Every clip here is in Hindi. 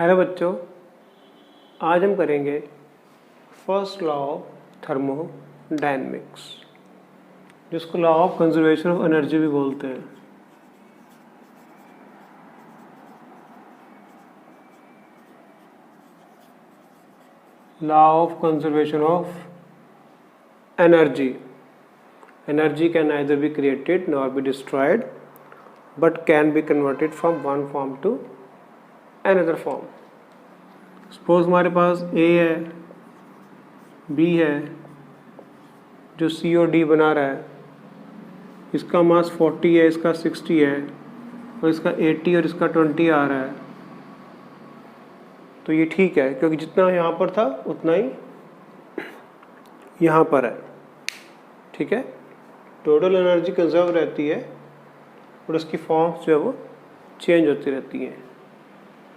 हेलो बच्चों, आज हम करेंगे फर्स्ट लॉ ऑफ थर्मोडायनेमिक्स, जिसको law of conservation of energy भी बोलते हैं। Law of conservation of energy can neither be created nor be destroyed but can be converted from one form to another form। Suppose हमारे पास A है, B है, जो C और D बना रहा है, इसका मास 40 है, इसका 60 है और इसका 80 और इसका 20 आ रहा है। तो ये ठीक है, क्योंकि जितना यहाँ पर था उतना ही यहाँ पर है। ठीक है, टोटल एनर्जी कंजर्व रहती है और उसकी फॉर्म्स जो है वो चेंज होती रहती हैं।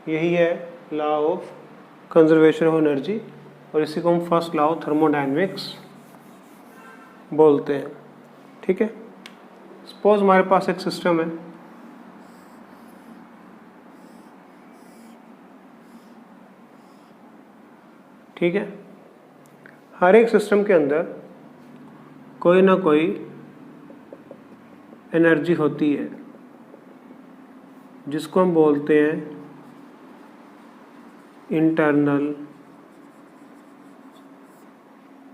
यही है law of conservation of energy और इसी को हम फर्स्ट लॉ ऑफ थर्मोडायनेमिक्स बोलते हैं। ठीक है, सपोज हमारे पास एक सिस्टम है, ठीक है। हर एक सिस्टम के अंदर कोई ना कोई एनर्जी होती है जिसको हम बोलते हैं इंटरनल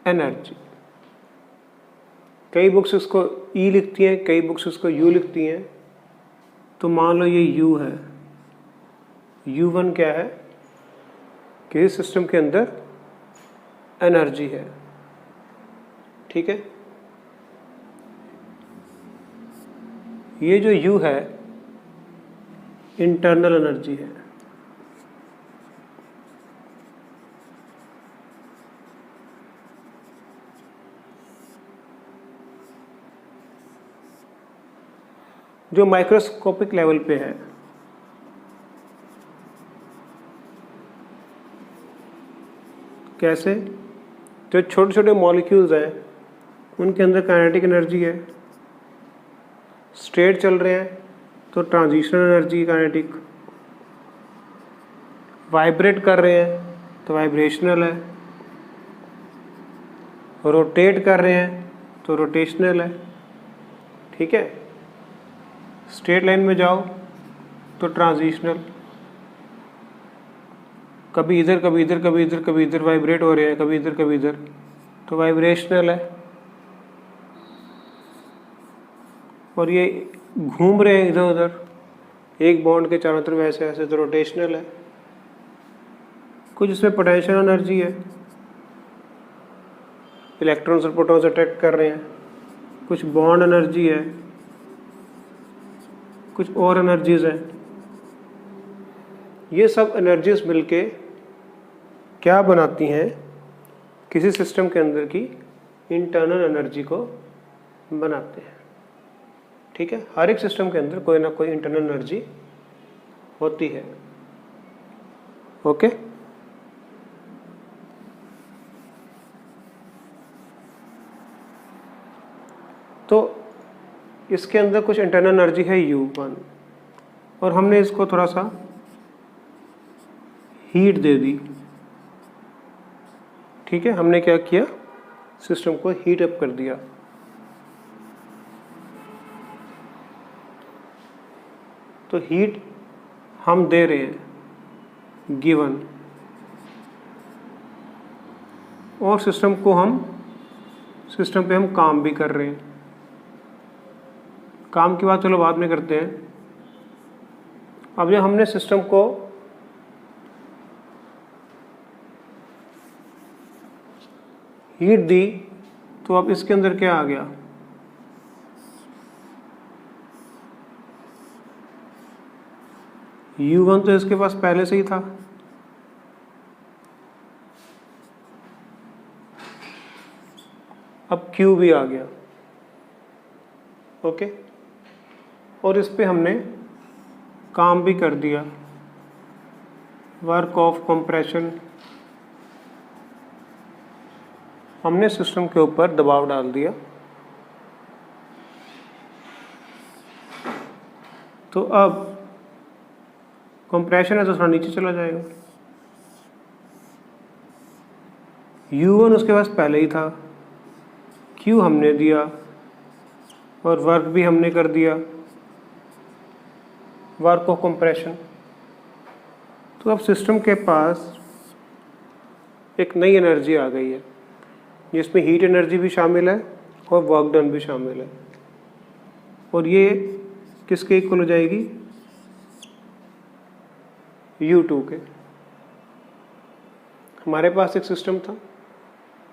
एनर्जी। कई बुक्स इसको ई लिखती हैं, कई बुक्स इसको यू लिखती हैं। तो मान लो ये यू है, U1 क्या है? किसी सिस्टम के अंदर एनर्जी है। ठीक है, ये जो U है इंटरनल एनर्जी है। जो माइक्रोस्कोपिक लेवल पे है। कैसे? जो छोटे छोटे मॉलिक्यूल्स हैं उनके अंदर काइनेटिक एनर्जी है। स्ट्रेट चल रहे हैं तो ट्रांजिशनल एनर्जी काइनेटिक, वाइब्रेट कर रहे हैं तो वाइब्रेशनल है, रोटेट कर रहे हैं तो रोटेशनल है। ठीक है, स्ट्रेट लाइन में जाओ तो ट्रांजिशनल, कभी इधर कभी इधर कभी इधर कभी इधर वाइब्रेट हो रहे हैं, कभी इधर कभी इधर, तो वाइब्रेशनल है। और ये घूम रहे हैं इधर उधर एक बॉन्ड के चारों तरफ ऐसे ऐसे, तो रोटेशनल है। कुछ इसमें पोटेंशियल एनर्जी है, इलेक्ट्रॉन्स और प्रोटॉन्स अट्रैक्ट कर रहे हैं। कुछ बॉन्ड एनर्जी है, कुछ और एनर्जीज हैं। ये सब एनर्जीज मिलके क्या बनाती हैं? किसी सिस्टम के अंदर की इंटरनल एनर्जी को बनाते हैं। ठीक है, हर एक सिस्टम के अंदर कोई ना कोई इंटरनल एनर्जी होती है। ओके, तो इसके अंदर कुछ इंटरनल एनर्जी है U1 और हमने इसको थोड़ा सा हीट दे दी। ठीक है, हमने क्या किया? सिस्टम को हीट अप कर दिया। तो हीट हम दे रहे हैं गिवन, और सिस्टम पे हम काम भी कर रहे हैं। काम की बात चलो बाद में करते हैं। अब जब हमने सिस्टम को हीट दी तो अब इसके अंदर क्या आ गया? U1 तो इसके पास पहले से ही था, अब Q भी आ गया। ओके, और इस पे हमने काम भी कर दिया, वर्क ऑफ कंप्रेशन। हमने सिस्टम के ऊपर दबाव डाल दिया। तो अब कंप्रेशन है तो थोड़ा नीचे चला जाएगा। U1 उसके पास पहले ही था, Q हमने दिया और वर्क भी हमने कर दिया, वर्क ऑफ कंप्रेशन। तो अब सिस्टम के पास एक नई एनर्जी आ गई है जिसमें हीट एनर्जी भी शामिल है और वर्क डन भी शामिल है, और ये किसके इक्वल हो जाएगी? U2 के। हमारे पास एक सिस्टम था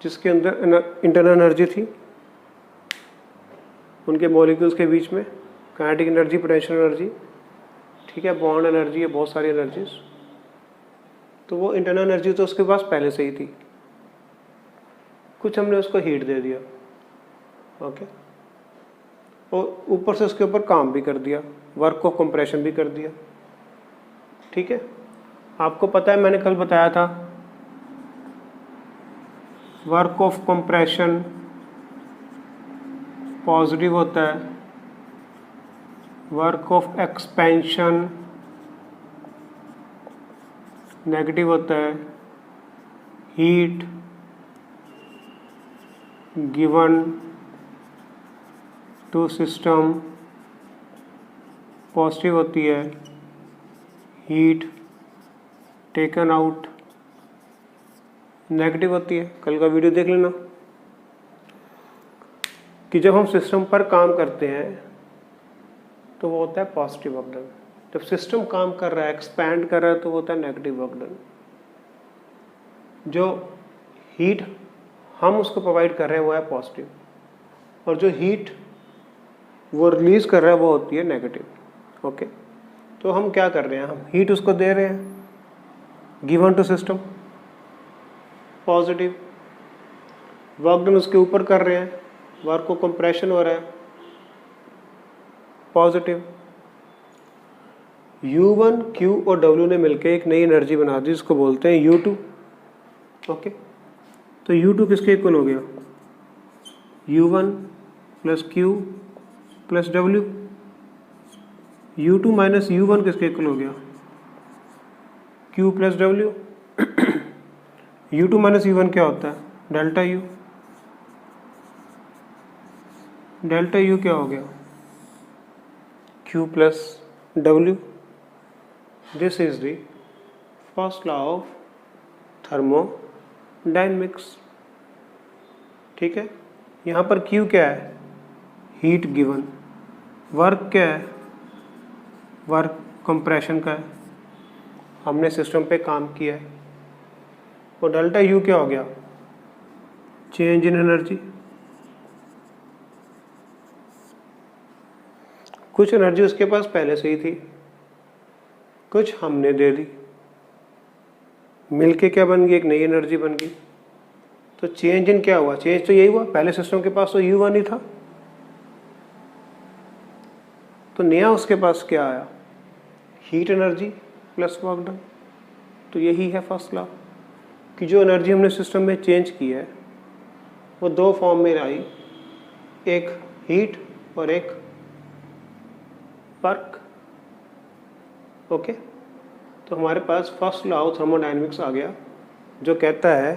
जिसके अंदर इंटरनल एनर्जी थी, उनके मॉलिक्यूल्स के बीच में काइनेटिक एनर्जी, पोटेंशियल एनर्जी, ठीक है, बॉन्ड एनर्जी है, बहुत सारी एनर्जीज। तो वो इंटरनल एनर्जी तो उसके पास पहले से ही थी, कुछ हमने उसको हीट दे दिया, ओके, और ऊपर से उसके ऊपर काम भी कर दिया, वर्क ऑफ कंप्रेशन भी कर दिया, ठीक है। आपको पता है मैंने कल बताया था वर्क ऑफ कंप्रेशन पॉजिटिव होता है, वर्क ऑफ एक्सपेंशन नेगेटिव होता है, heat given to system positive होती है, हीट टेकन आउट नेगेटिव होती है। कल का वीडियो देख लेना कि जब हम सिस्टम पर काम करते हैं तो वो होता है पॉजिटिव वर्क डन, जब सिस्टम काम कर रहा है, एक्सपैंड कर रहा है, तो वो होता है नेगेटिव वर्क डन। जो हीट हम उसको प्रोवाइड कर रहे हैं वो है पॉजिटिव, और जो हीट वो रिलीज कर रहा है वो होती है नेगेटिव, ओके। तो हम क्या कर रहे हैं, हम हीट उसको दे रहे हैं given to system positive, work done उसके ऊपर कर रहे हैं, वर्क को कंप्रेशन हो रहा है पॉजिटिव। U1, Q और W ने मिलकर एक नई एनर्जी बना दी, जिसको बोलते हैं U2, ओके। तो U2 किसके इक्वल हो गया? U1 plus Q plus W। U2 minus U1 किसके इक्वल हो गया? Q plus W। U2 minus U1 क्या होता है? Delta U। डेल्टा U क्या हो गया? Q plus W। This is the first law of thermodynamics, ठीक है। यहाँ पर Q क्या है? Heat given. वर्क क्या है? वर्क कंप्रेशन का है, हमने सिस्टम पे काम किया है। और डेल्टा U क्या हो गया? Change in energy. कुछ एनर्जी उसके पास पहले से ही थी, कुछ हमने दे दी, मिलके क्या बन गई? एक नई एनर्जी बन गई। तो चेंज इन क्या हुआ? चेंज तो यही हुआ, पहले सिस्टम के पास तो U1 ही था, तो नया उसके पास क्या आया? Heat energy plus work done. तो यही है फर्स्ट लॉ कि जो एनर्जी हमने सिस्टम में चेंज की है वो दो फॉर्म में आई, एक हीट और एक वर्क, ओके। तो हमारे पास फर्स्ट लॉ ऑफ थर्मोडायनेमिक्स आ गया, जो कहता है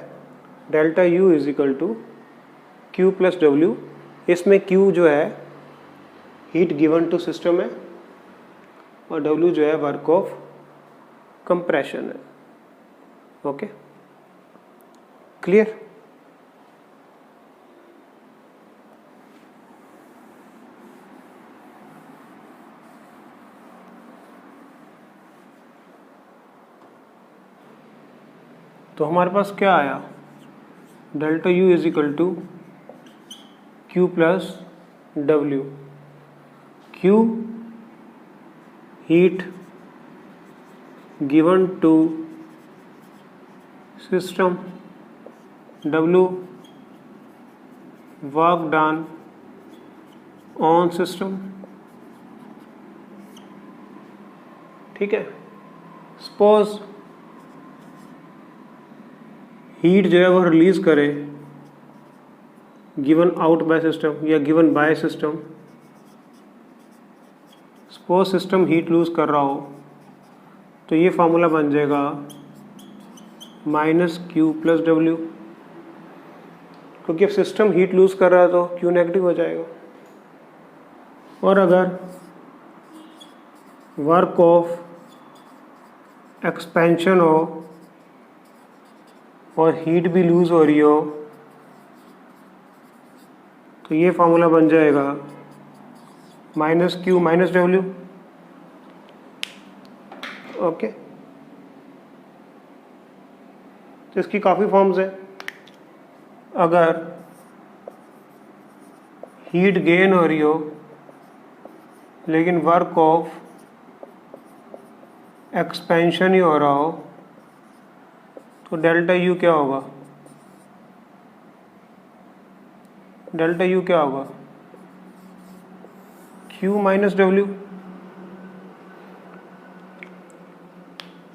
delta U is equal to Q plus W। इसमें Q जो है हीट गिवन टू सिस्टम है और W जो है वर्क ऑफ कंप्रेशन है, ओके। क्लियर? तो हमारे पास क्या आया? Delta U is equal to Q plus W। Q heat given to system, W work done on system, ठीक है। सपोज हीट जो है वो रिलीज करे गिवन आउट बाय सिस्टम या given by system. Suppose system heat lose कर रहा हो तो ये फार्मूला बन जाएगा -Q + W, क्योंकि अब सिस्टम हीट लूज कर रहा है तो Q नेगेटिव हो जाएगा। और अगर वर्क ऑफ एक्सपेंशन हो और हीट भी लूज हो रही हो तो ये फार्मूला बन जाएगा -Q - W। ओके, तो इसकी काफ़ी फॉर्म्स है। अगर हीट गेन हो रही हो लेकिन वर्क ऑफ एक्सपेंशन ही हो रहा हो तो डेल्टा यू क्या होगा? डेल्टा यू क्या होगा? Q - W।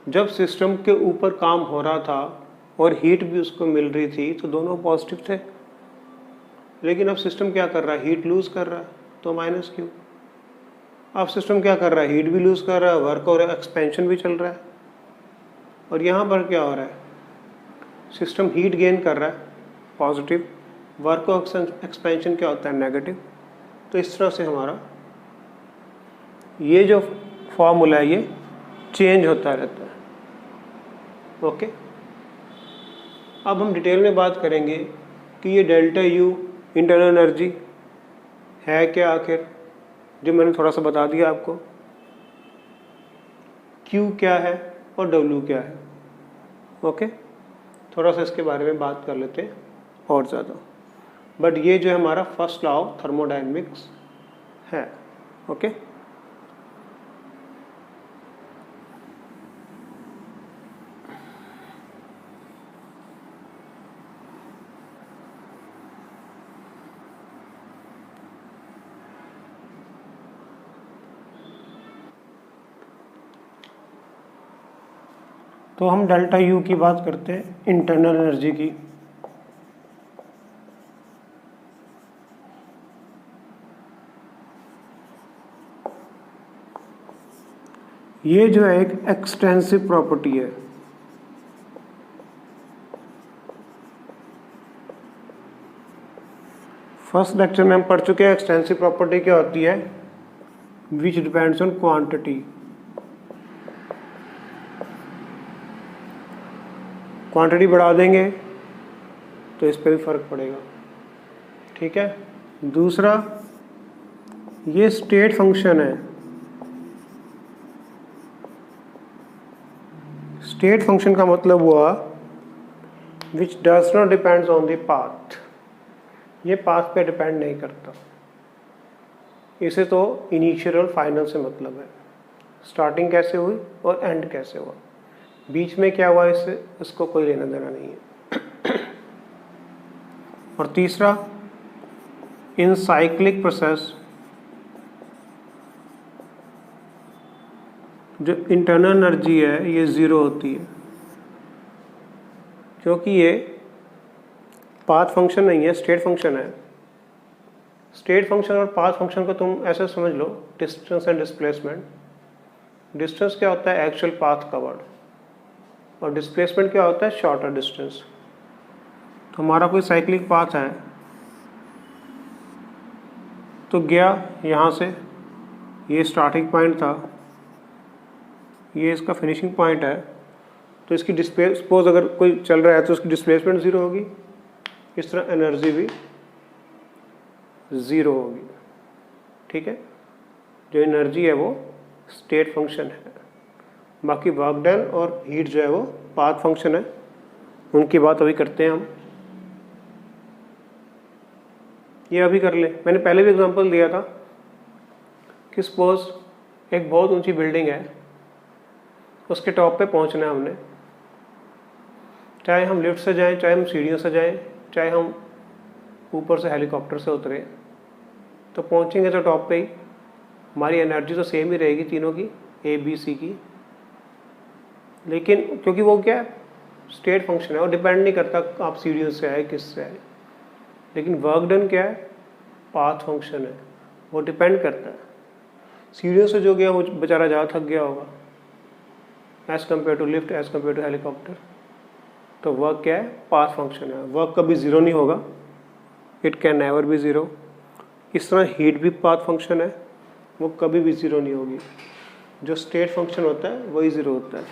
जब सिस्टम के ऊपर काम हो रहा था और हीट भी उसको मिल रही थी तो दोनों पॉजिटिव थे, लेकिन अब सिस्टम क्या कर रहा है? हीट लूज कर रहा है, तो -Q। अब सिस्टम क्या कर रहा है? हीट भी लूज कर रहा है, वर्क और एक्सपेंशन भी चल रहा है। और यहाँ पर क्या हो रहा है? सिस्टम हीट गेन कर रहा है, पॉजिटिव, वर्क और एक्सपेंशन क्या होता है? नेगेटिव। तो इस तरह से हमारा ये जो फॉर्मूला है ये चेंज होता रहता है। ओके, अब हम डिटेल में बात करेंगे कि ये डेल्टा यू इंटरनल एनर्जी है क्या आखिर, जो मैंने थोड़ा सा बता दिया आपको। Q क्या है और W क्या है। ओके, थोड़ा सा इसके बारे में बात कर लेते हैं और ज़्यादा। बट ये जो है हमारा फर्स्ट लॉ ऑफ थर्मोडायनेमिक्स है। ओके, तो हम डेल्टा यू की बात करते हैं, इंटरनल एनर्जी की। ये जो है एक एक्सटेंसिव प्रॉपर्टी है। फर्स्ट लेक्चर में हम पढ़ चुके हैं एक्सटेंसिव प्रॉपर्टी क्या होती है, which depends on quantity. Quantity बढ़ा देंगे तो इस पर भी फर्क पड़ेगा। ठीक है, दूसरा ये स्टेट फंक्शन है। स्टेट फंक्शन का मतलब हुआ which does not depends on the path. ये पाथ पे डिपेंड नहीं करता। इसे तो इनिशियल और फाइनल से मतलब है, स्टार्टिंग कैसे हुई और एंड कैसे हुआ, बीच में क्या हुआ इससे इसको कोई लेना देना नहीं है। और तीसरा, इन साइक्लिक प्रोसेस जो इंटरनल एनर्जी है ये ज़ीरो होती है, क्योंकि ये पाथ फंक्शन नहीं है, स्टेट फंक्शन है। स्टेट फंक्शन और पाथ फंक्शन को तुम ऐसे समझ लो, डिस्टेंस एंड डिस्प्लेसमेंट। डिस्टेंस क्या होता है? एक्चुअल पाथ कवर्ड, और डिस्प्लेसमेंट क्या होता है? Shorter distance. तो हमारा कोई साइक्लिक पाथ है तो गया यहाँ से, ये स्टार्टिंग पॉइंट था, ये इसका फिनिशिंग पॉइंट है, तो इसकी सपोज अगर कोई चल रहा है तो उसकी डिस्प्लेसमेंट ज़ीरो होगी, इस तरह एनर्जी भी ज़ीरो होगी। ठीक है, जो एनर्जी है वो स्टेट फंक्शन है, बाकी वर्क डन और हीट जो है वो पाथ फंक्शन है। उनकी बात अभी करते हैं हम। ये अभी कर ले, मैंने पहले भी एग्जांपल दिया था कि सपोज एक बहुत ऊंची बिल्डिंग है, उसके टॉप पे पहुंचना है हमने, चाहे हम लिफ्ट से जाएं, चाहे हम सीढ़ियों से जाएं, चाहे हम ऊपर से हेलीकॉप्टर से उतरे, तो पहुंचेंगे तो टॉप पे ही। हमारी एनर्जी तो सेम ही रहेगी तीनों की, ए बी सी की, लेकिन क्योंकि वो क्या है, स्टेट फंक्शन है, वो डिपेंड नहीं करता आप सीढ़ियों से आए किससे आए। लेकिन वर्क डन क्या है? पाथ फंक्शन है, वो डिपेंड करता है। सीढ़ियों से जो गया वो बेचारा ज़्यादा थक गया होगा, as compare to lift, as compare to helicopter. तो वर्क क्या है? पाथ फंक्शन है। वर्क कभी ज़ीरो नहीं होगा, it can never be zero. इस तरह हीट भी पाथ फंक्शन है, वो कभी भी ज़ीरो नहीं होगी। जो स्टेट फंक्शन होता है वही ज़ीरो होता है।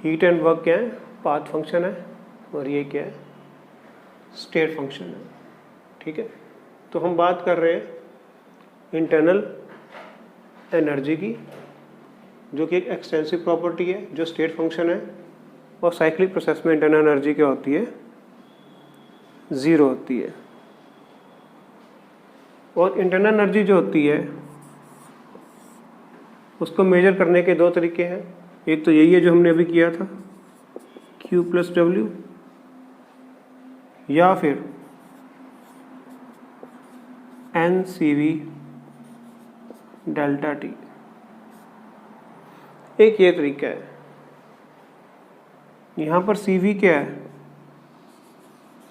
हीट एंड वर्क क्या है? पाथ फंक्शन है, और ये क्या है? स्टेट फंक्शन है। ठीक है, तो हम बात कर रहे हैं इंटरनल एनर्जी की, जो कि एक एक्सटेंसिव प्रॉपर्टी है, जो स्टेट फंक्शन है। और साइक्लिक प्रोसेस में इंटरनल एनर्जी क्या होती है? ज़ीरो होती है। और इंटरनल एनर्जी जो होती है उसको मेजर करने के दो तरीके हैं। एक तो यही है जो हमने अभी किया था, Q प्लस डब्ल्यू, या फिर NCV डेल्टा टी। एक ये तरीका है। यहाँ पर CV क्या है?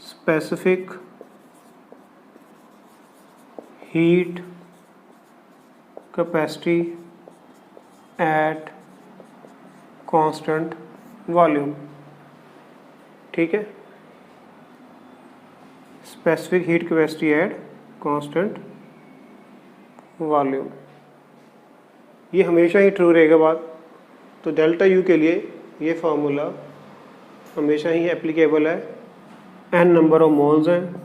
Specific heat capacity at constant volume. ठीक है, specific heat capacity at constant volume, ये हमेशा ही ट्रू रहेगा बात। तो डेल्टा यू के लिए ये फार्मूला हमेशा ही एप्लीकेबल है। n नंबर ऑफ मोल्स हैं,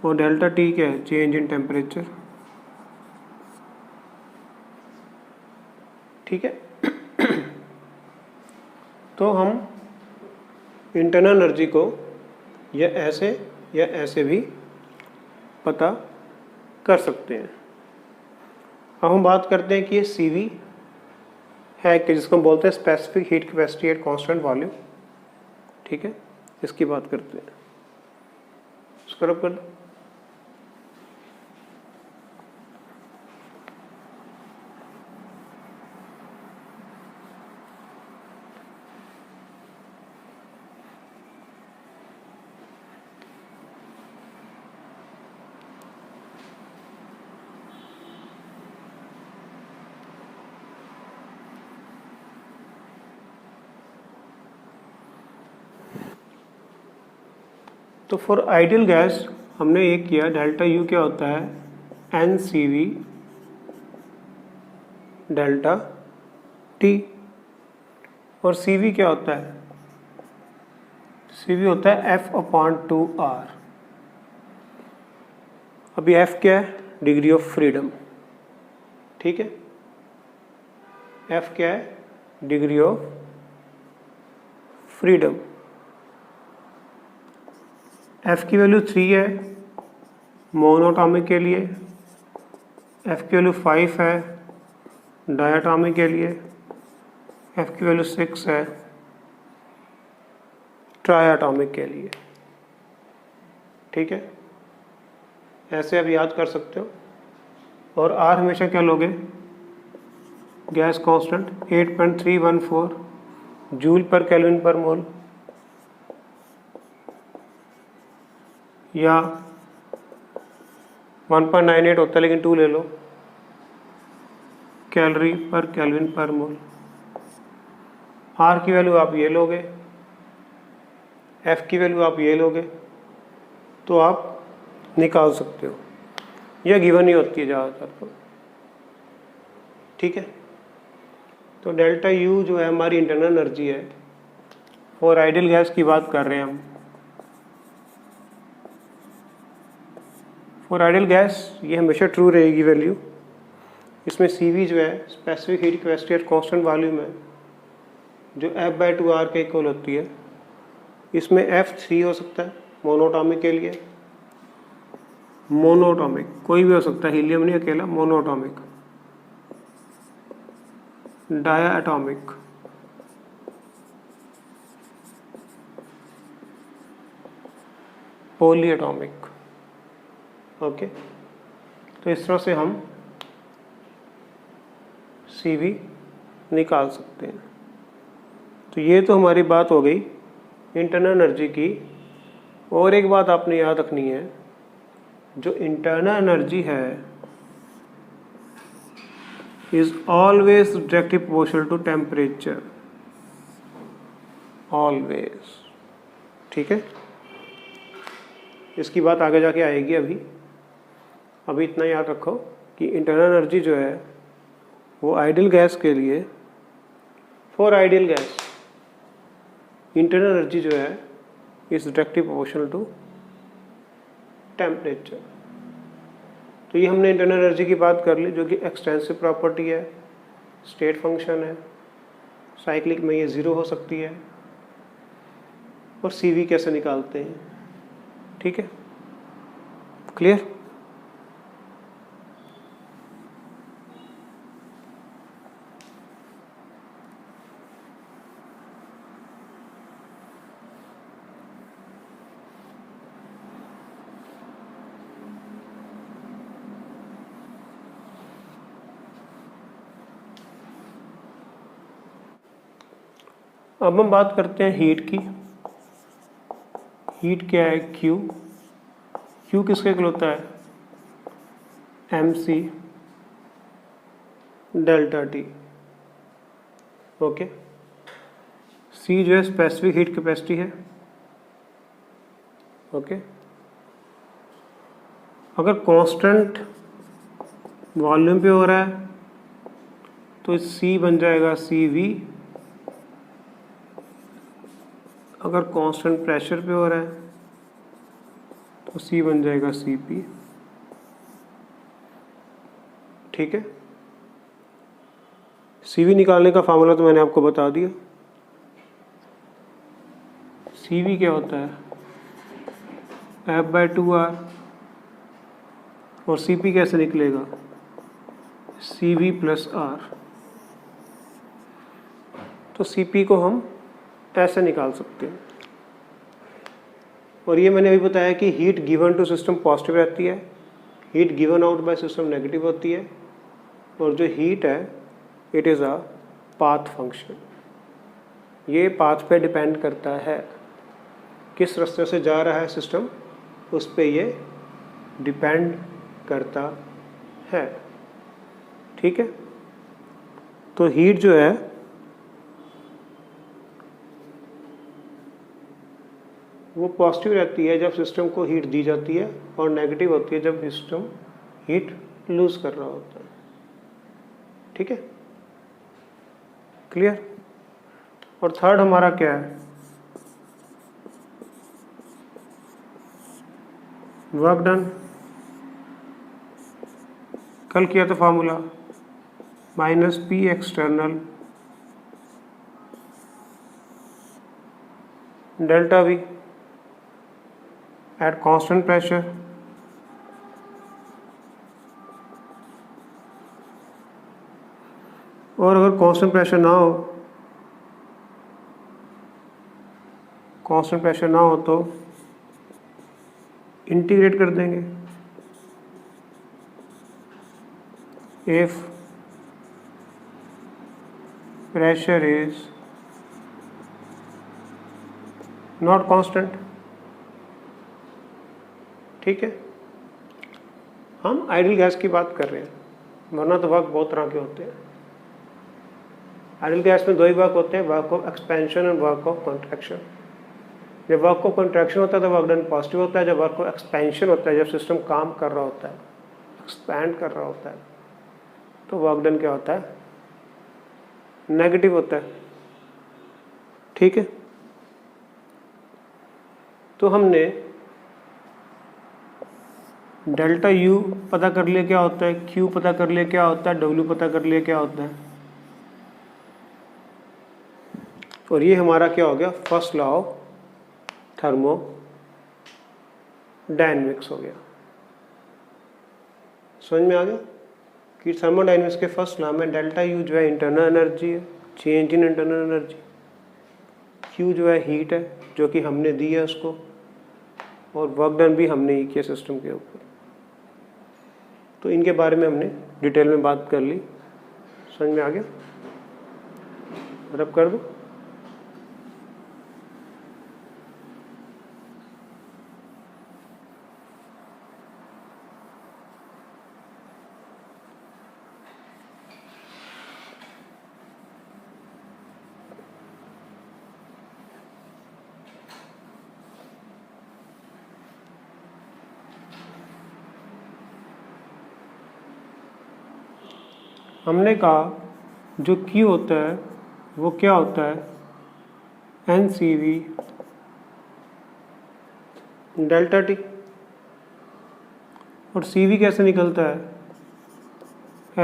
और डेल्टा टी क्या है? Change in temperature. ठीक है, तो हम इंटरनल एनर्जी को या ऐसे भी पता कर सकते हैं। अब हम बात करते हैं कि ये CV है कि जिसको हम बोलते हैं specific heat capacity at constant volume. ठीक है, इसकी बात करते हैं। उसको रब कर दो। तो फॉर आइडियल गैस हमने एक किया, डेल्टा यू क्या होता है? NCV delta T. और CV क्या होता है? CV होता है F/2R। अभी F क्या है? Degree of freedom. ठीक है, F क्या है? Degree of freedom. F की वैल्यू 3 है मोनोटॉमिक के लिए, F की वैल्यू 5 है डायटॉमिक के लिए, F की वैल्यू 6 है ट्रायटॉमिक के लिए। ठीक है, ऐसे आप याद कर सकते हो। और R हमेशा क्या लोगे? गैस कांस्टेंट 8.314 जूल पर केल्विन पर मोल, या 1.98 होता है लेकिन 2 ले लो, कैलोरी पर केल्विन पर मोल। R की वैल्यू आप ये लोगे, F की वैल्यू आप ये लोगे, तो आप निकाल सकते हो। यह गिवन ही होती है ज़्यादातर। ठीक है, तो डेल्टा यू जो है हमारी इंटरनल एनर्जी है। और आइडियल गैस की बात कर रहे हैं हम। फॉर आइडियल गैस ये हमेशा ट्रू रहेगी वैल्यू। इसमें CV जो है specific heat capacity at constant volume है, जो F/2R के इक्वल होती है। इसमें F3 हो सकता है मोनोटॉमिक के लिए, मोनोटॉमिक कोई भी हो सकता है, हीलियम नहीं अकेला, मोनोटॉमिक, डायाटॉमिक, पॉलीएटॉमिक। ओके, तो इस तरह से हम CV निकाल सकते हैं। तो ये तो हमारी बात हो गई इंटरनल एनर्जी की। और एक बात आपने याद रखनी है, जो इंटरनल एनर्जी है is always directly proportional to temperature, always। ठीक है, इसकी बात आगे जाके आएगी। अभी इतना याद रखो कि इंटरनल एनर्जी जो है वो आइडियल गैस के लिए, for ideal gas internal energy जो है is directly proportional to temperature. तो ये हमने इंटरनल एनर्जी की बात कर ली, जो कि एक्सटेंसिव प्रॉपर्टी है, स्टेट फंक्शन है, साइक्लिक में ये ज़ीरो हो सकती है, और CV कैसे निकालते हैं। ठीक है, क्लियर। अब हम बात करते हैं हीट की। हीट क्या है? Q। Q किसके इक्वल होता है? MC delta T। Okay. C जो है स्पेसिफिक हीट कैपेसिटी है। ओके। अगर कांस्टेंट वॉल्यूम पे हो रहा है तो C बन जाएगा CV। अगर कांस्टेंट प्रेशर पे हो रहा है तो C बन जाएगा CP। ठीक है, CV निकालने का फार्मूला तो मैंने आपको बता दिया। CV क्या होता है? F/2R। और CP कैसे निकलेगा? CV + R। तो CP को हम ऐसे निकाल सकते हैं। और ये मैंने अभी बताया कि heat given to system positive रहती है, heat given out by system negative होती है, और जो हीट है it is a path function. ये पाथ पे डिपेंड करता है, किस रास्ते से जा रहा है सिस्टम उस पे ये डिपेंड करता है। ठीक है, तो हीट जो है वो पॉजिटिव रहती है जब सिस्टम को हीट दी जाती है, और नेगेटिव होती है जब सिस्टम हीट लूज कर रहा होता है। ठीक है, क्लियर। और थर्ड हमारा क्या है? Work done. कल किया था formula -P external delta V at constant pressure और अगर कांस्टेंट प्रेशर ना हो, कांस्टेंट प्रेशर ना हो तो इंटीग्रेट कर देंगे। If pressure is not constant. ठीक है, हम आइडियल गैस की बात कर रहे हैं, वरना तो वर्क बहुत तरह के होते हैं। आइडियल गैस में दो ही वर्क होते हैं, वर्क ऑफ एक्सपेंशन और वर्क ऑफ कॉन्ट्रैक्शन। जब वर्क ऑफ कॉन्ट्रैक्शन होता है तो वर्क डन पॉजिटिव होता है, जब वर्क ऑफ एक्सपेंशन होता है, जब सिस्टम काम कर रहा होता है, एक्सपैंड कर रहा होता है, तो वर्क डन क्या होता है? नेगेटिव होता है। ठीक है, तो हमने डेल्टा U पता कर लिया क्या होता है, Q पता कर लिया क्या होता है, W पता कर लिया क्या होता है, और ये हमारा क्या हो गया? फर्स्ट लॉ ऑफ थर्मोडायनेमिक्स हो गया। समझ में आ गया कि थर्मोडायनेमिक्स के फर्स्ट लॉ में डेल्टा U जो है इंटरनल एनर्जी है, change in internal energy, Q जो है हीट है जो कि हमने दी है उसको, और वर्क डन भी हमने ही किया सिस्टम के ऊपर। तो इनके बारे में हमने डिटेल में बात कर ली। समझ में आ गया? रब कर दो। हमने कहा जो Q होता है वो क्या होता है, NCV डेल्टा T। और CV कैसे निकलता है,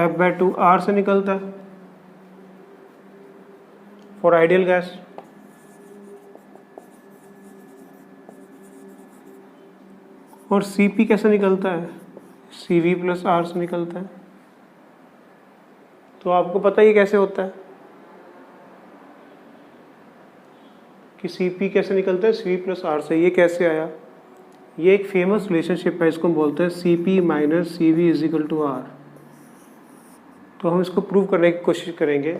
F/2R से निकलता है फॉर आइडियल गैस। और CP कैसे निकलता है, CV+R से निकलता है। तो आपको पता ही कैसे होता है कि CP कैसे निकलता है, CV+R से। ये कैसे आया, ये एक फेमस रिलेशनशिप है, इसको हम बोलते हैं CP - CV = R। तो हम इसको प्रूव करने की कोशिश करेंगे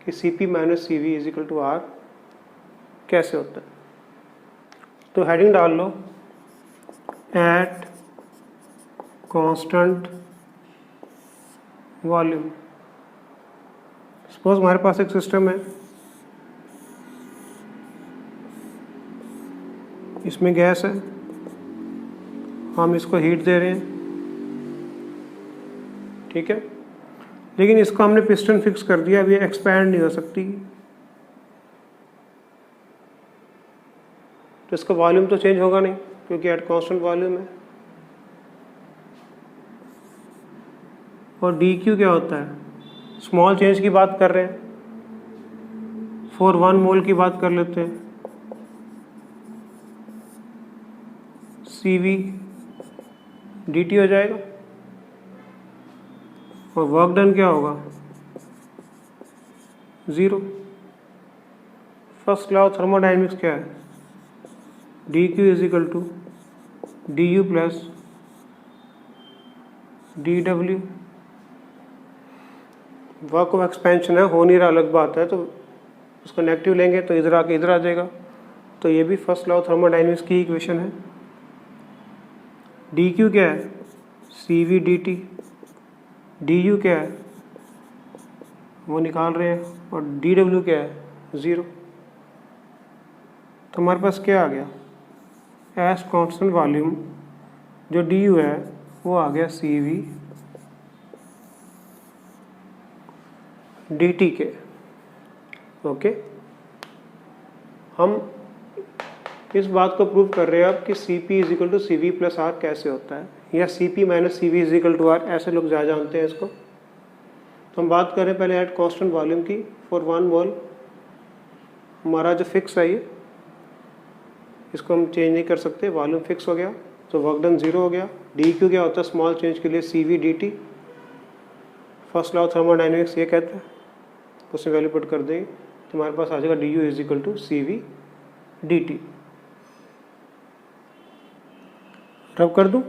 कि CP - CV = R कैसे होता है। तो हेडिंग डाल लो, एट कांस्टेंट वॉल्यूम। सपोज हमारे पास एक सिस्टम है, इसमें गैस है, हम इसको हीट दे रहे हैं, ठीक है, लेकिन इसको हमने पिस्टन फिक्स कर दिया, अभी एक्सपैंड नहीं हो सकती। तो इसका वॉल्यूम तो चेंज होगा नहीं क्योंकि एट कांस्टेंट वॉल्यूम है। और DQ क्या होता है, स्मॉल चेंज की बात कर रहे हैं, फॉर 1 मोल की बात कर लेते हैं, CV dt हो जाएगा। और वर्क डन क्या होगा, 0। फर्स्ट लॉ ऑफ थर्मोडायनेमिक्स क्या है, dq = du + dw। Work of expansion है, हो नहीं रहा अलग बात है, तो उसको नेगेटिव लेंगे तो इधर आके इधर आ जाएगा। तो ये भी फर्स्ट लॉ ऑफ थर्मोडायनेमिक्स की इक्वेशन है। dq क्या है, CV dt। du क्या है, वो निकाल रहे हैं, और dw क्या है, 0। तो हमारे पास क्या आ गया, एस कांस्टेंट वॉल्यूम जो du है वो आ गया CV dt के। ओके, हम इस बात को प्रूव कर रहे हैं अब कि CP = CV+R कैसे होता है, या CP - CV = R, ऐसे लोग ज़्यादा जानते हैं इसको। तो हम बात करें पहले एट कांस्टेंट वॉल्यूम की, फॉर 1 मोल हमारा जो फिक्स है ये, इसको हम चेंज नहीं कर सकते, वॉल्यूम फिक्स हो गया, तो वर्क डन 0 हो गया। DQ क्या होता है, स्मॉल चेंज के लिए CV dt। First law of thermodynamics ये कहता है, उसमें वैल्यू पुट कर देंगे तो हमारे पास आ जाएगा du = CV dt। रब कर दूं,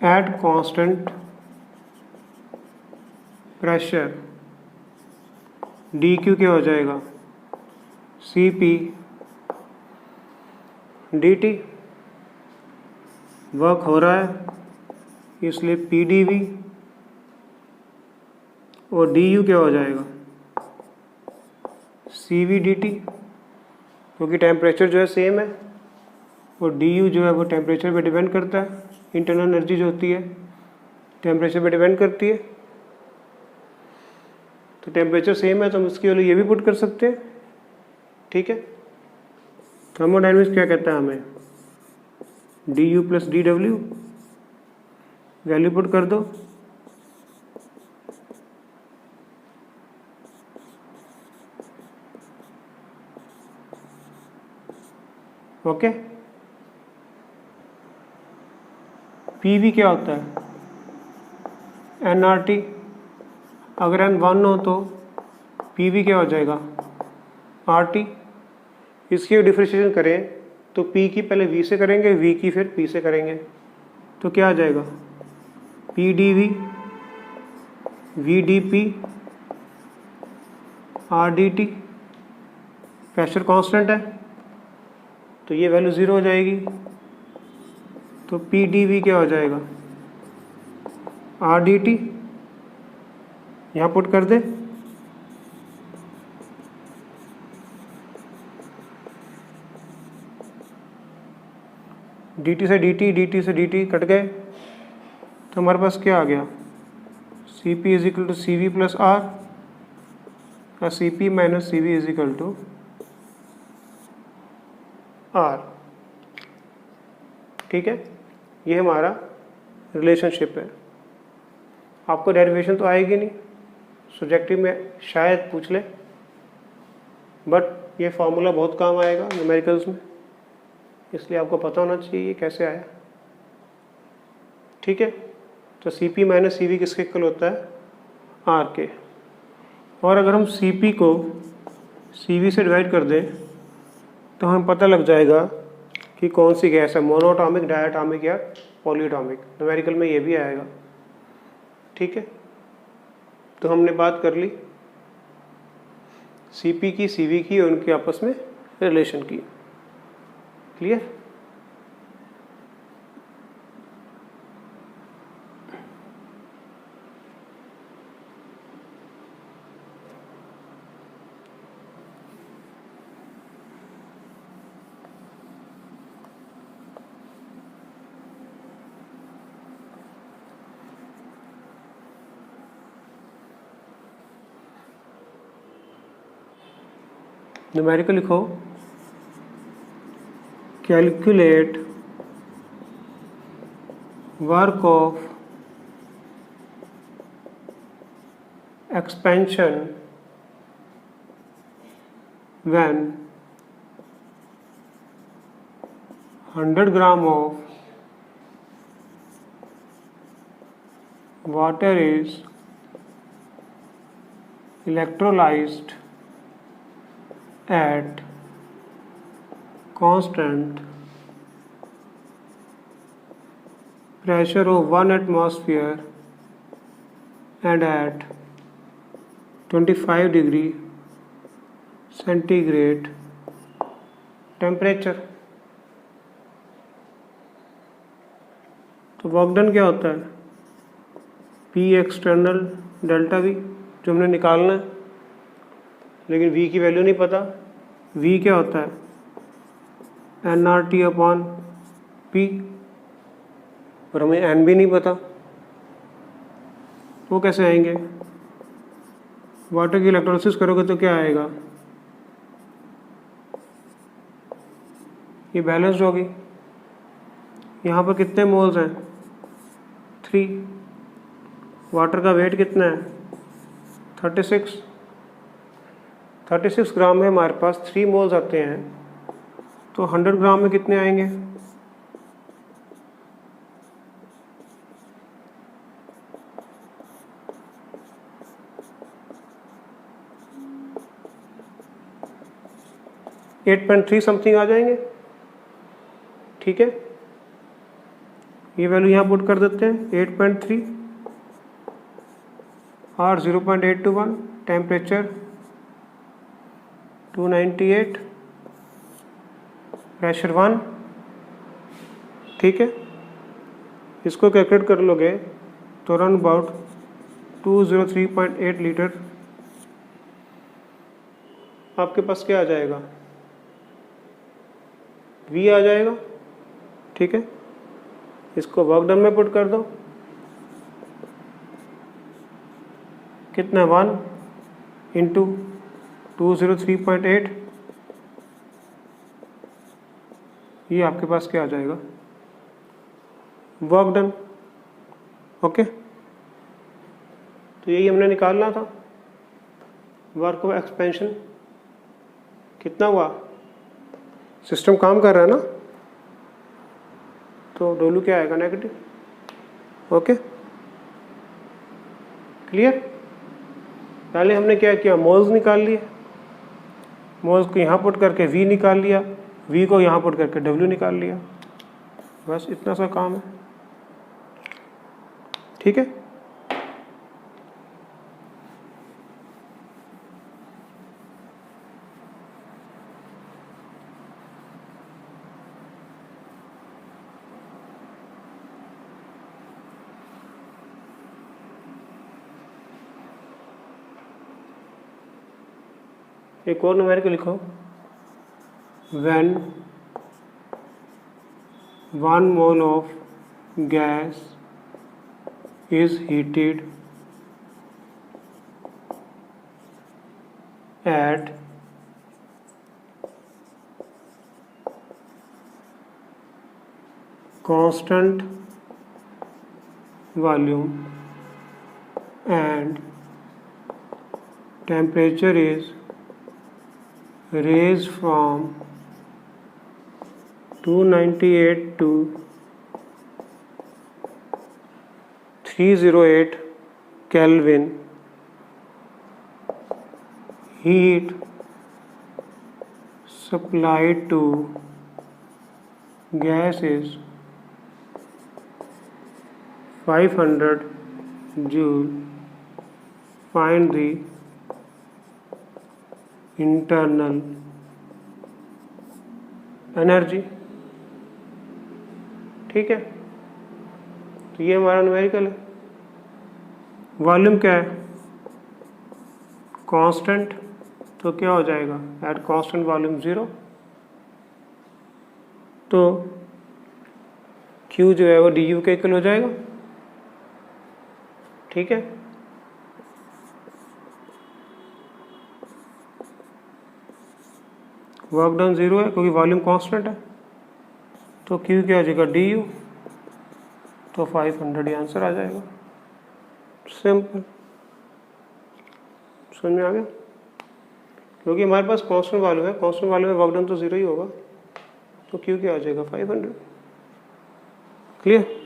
एट कांस्टेंट प्रेशर DQ क्या हो जाएगा, CP dt। वर्क हो रहा है इसलिए PdV, और du क्या हो जाएगा, CV dt, क्योंकि टेम्परेचर जो है सेम है, और du जो है वो टेम्परेचर पे डिपेंड करता है। इंटरनल एनर्जी जो होती है टेम्परेचर पे डिपेंड करती है, तो टेम्परेचर सेम है तो हम इसकी वैल्यू ये भी पुट कर सकते हैं, ठीक है। थर्मोडायनेमिक्स क्या कहता है हमें, du + dw, वैल्यू पुट कर दो, ओके। PV क्या होता है, nRT। अगर n 1 हो तो PV क्या हो जाएगा, RT। इसकी डिफरेंशिएशन करें तो P की पहले V से करेंगे, V की फिर P से करेंगे, तो क्या आ जाएगा, PdV VdP RdT। Pressure constant है तो ये वैल्यू 0 हो जाएगी। तो पी डी वी क्या हो जाएगा, आर डी टी, यहाँ पुट कर दे। डी टी से डी टी, डी टी से डी टी कट गए, तो हमारे पास क्या आ गया, C P is equal to C V plus R, या C P minus C V is equal to R. ठीक है, ये हमारा रिलेशनशिप है। आपको डेरिवेशन तो आएगी नहीं, सब्जेक्टिव में शायद पूछ ले, बट ये फार्मूला बहुत काम आएगा न्यूमेरिकल्स में, इसलिए आपको पता होना चाहिए ये कैसे आया। ठीक है, तो C P minus C V किसके इक्वल होता है, आर के। और अगर हम सी पी को सी वी से डिवाइड कर दें तो हमें पता लग जाएगा कि कौन सी गैस है, मोनोटॉमिक, डायटॉमिक या पॉलीटॉमिक। न्यूमेरिकल में ये भी आएगा। ठीक है, तो हमने बात कर ली सी पी की, सी वी की और उनके आपस में रिलेशन की। क्लियर? न्यूमेरिकल लिखो, calculate work of expansion when 100 gram of water is electrolyzed at constant pressure of 1 atmosphere and at 25 degree centigrade temperature। तो वर्क डन क्या होता है, पी एक्सटर्नल डेल्टा वी, जो हमने निकालना है, लेकिन वी की वैल्यू नहीं पता। वी क्या होता है, N R T upon P, और हमें एन भी नहीं पता। वो कैसे आएंगे, वाटर की इलेक्ट्रोलिसिस करोगे तो क्या आएगा, ये बैलेंस्ड होगी। यहाँ पर कितने मोल्स हैं, 3। वाटर का वेट कितना है, 36 ग्राम में हमारे पास 3 मोल्स आते हैं, तो 100 ग्राम में कितने आएंगे, एट 8.3 समथिंग आ जाएंगे। ठीक है, ये वैल्यू यहाँ पुट कर देते हैं, 8.3 और 0.821, टेम्परेचर 298, प्रेशर 1। ठीक है, इसको कैलकुलेट कर लोगे तो अराउंड अबाउट 203.8 लीटर आपके पास क्या आ जाएगा, वी आ जाएगा। ठीक है, इसको वर्क डन में पुट कर दो, कितना, 1 इंटू 203.8, ये आपके पास क्या आ जाएगा, वर्क डन। ओके, तो यही हमने निकालना था, वर्क ऑफ एक्सपेंशन कितना हुआ, सिस्टम काम कर रहा है ना, तो डब्ल्यू क्या आएगा, नेगेटिव। Okay, clear? पहले हमने क्या किया, मोल्स निकाल लिए, मोल्स को यहाँ पुट करके वी निकाल लिया, वी को यहाँ पुट करके डब्ल्यू निकाल लिया, बस इतना सा काम है। ठीक है, एक और न्यूमेरिकल लिखो, when 1 mole of gas is heated at constant volume and temperature is raised from 298 to 308 Kelvin, heat supplied to gas is 500 joule. Find the internal energy. ठीक है, तो ये हमारा न्यूमेरिकल है। वॉल्यूम क्या है? कांस्टेंट, तो क्या हो जाएगा? एट कांस्टेंट वॉल्यूम 0, तो Q जो है वो du के इक्वल हो जाएगा। ठीक है, वर्क डन 0 है क्योंकि वॉल्यूम कांस्टेंट है, तो Q क्या हो जाएगा? du, तो 500 ही आंसर आ जाएगा। सिंपल, समझ में आ गया? क्योंकि हमारे पास कांस्टेंट वॉल्यूम है, कांस्टेंट वॉल्यूम में वर्क डन तो 0 ही होगा, तो Q क्या हो जाएगा? 500। क्लियर?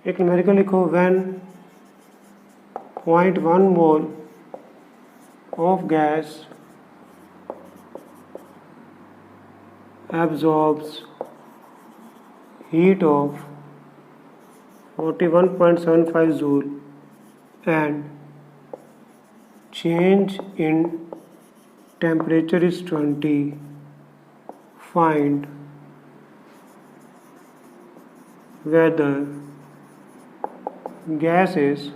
एक न्यूमेरिकल लिखो, when 0.1 mole of gas absorbs heat of 41.75 joule and change in temperature is 20, find whether gas is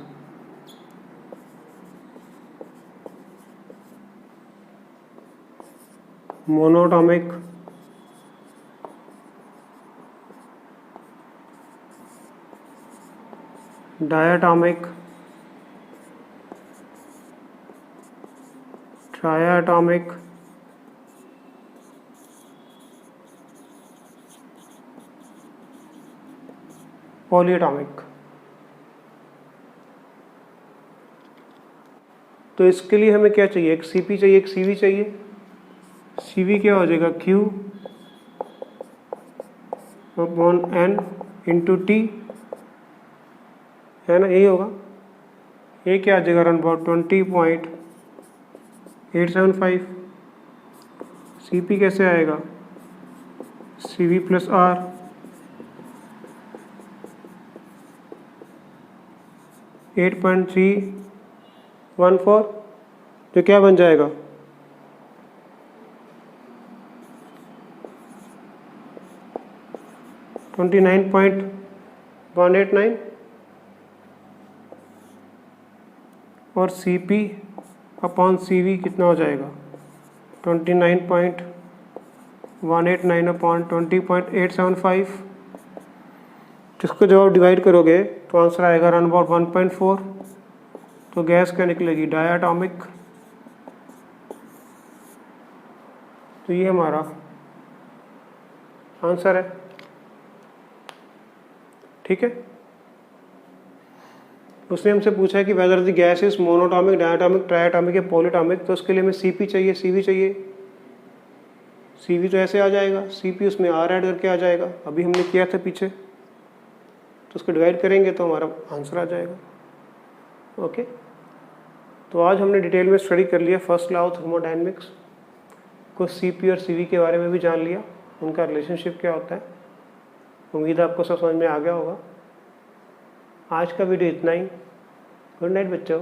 monatomic, diatomic, triatomic, polyatomic। तो इसके लिए हमें क्या चाहिए? एक Cp चाहिए, एक Cv चाहिए। Cv क्या हो जाएगा? Q upon N into T, है ना, यही होगा। ये क्या आ जाएगा? Around about 20.875। Cp कैसे आएगा? Cv प्लस R, 8.314, जो क्या बन जाएगा? 29.189। और Cp अपॉन Cv कितना हो जाएगा? 29.189 अपॉन 20.875। जिसको जब आप डिवाइड करोगे तो आंसर आएगा अराउंड अबाउट 1.4। तो गैस क्या निकलेगी? डायटोमिक। तो ये हमारा आंसर है। ठीक है, उसने हमसे पूछा है कि whether the gas is monoatomic, diatomic, triatomic या पॉलीटॉमिक। तो उसके लिए हमें Cp चाहिए, Cv चाहिए। Cv तो ऐसे आ जाएगा, Cp उसमें R ऐड करके आ जाएगा, अभी हमने किया था पीछे, तो उसको डिवाइड करेंगे तो हमारा आंसर आ जाएगा। ओके, तो आज हमने डिटेल में स्टडी कर लिया फर्स्ट लॉ ऑफ थर्मोडायनेमिक्स, कुछ Cp और Cv के बारे में भी जान लिया, उनका रिलेशनशिप क्या होता है। उम्मीद है आपको सब समझ में आ गया होगा। आज का वीडियो इतना ही। गुड नाइट बच्चों।